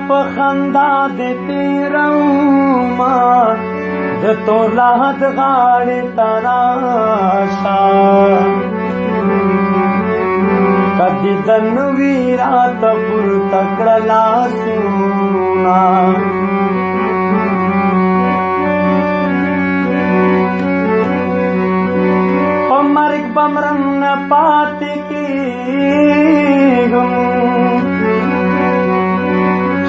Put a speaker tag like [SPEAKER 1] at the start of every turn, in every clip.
[SPEAKER 1] پخندا دیتی روما د تولاد غاړې تراشا کدی دنوی رات پر تکړلا سونا مرگ بمرم न पाते की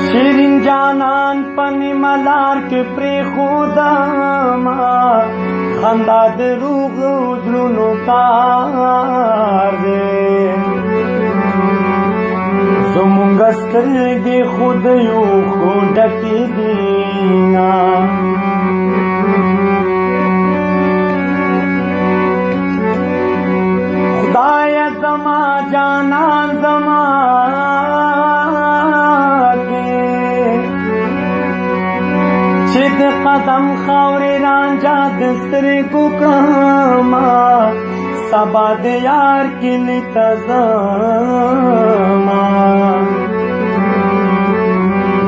[SPEAKER 1] शिरीन जानन पनि मलार के प्रे खुदा मा खंदा दे रूग उजलुनो कार दे जुमुंगस्तर गे खुद यू खुद की दीना खुदाया जमा जाना जमा के चिद कदम खौरे रांझा दस्तरे को कामा सबा दे यार की नितज़ामा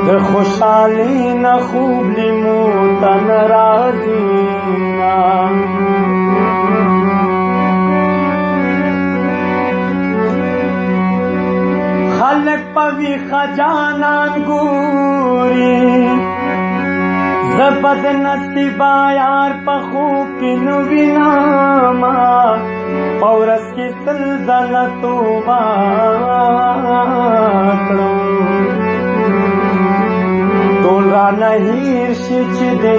[SPEAKER 1] द खुशाली न खूब लिमो तन राजीना खलक पवी खजानान गोरी जबद नसीबा यार पखूब की नुविनामा पौरस की सल्जलतो बाकड़ो तोला नहीं शिच दे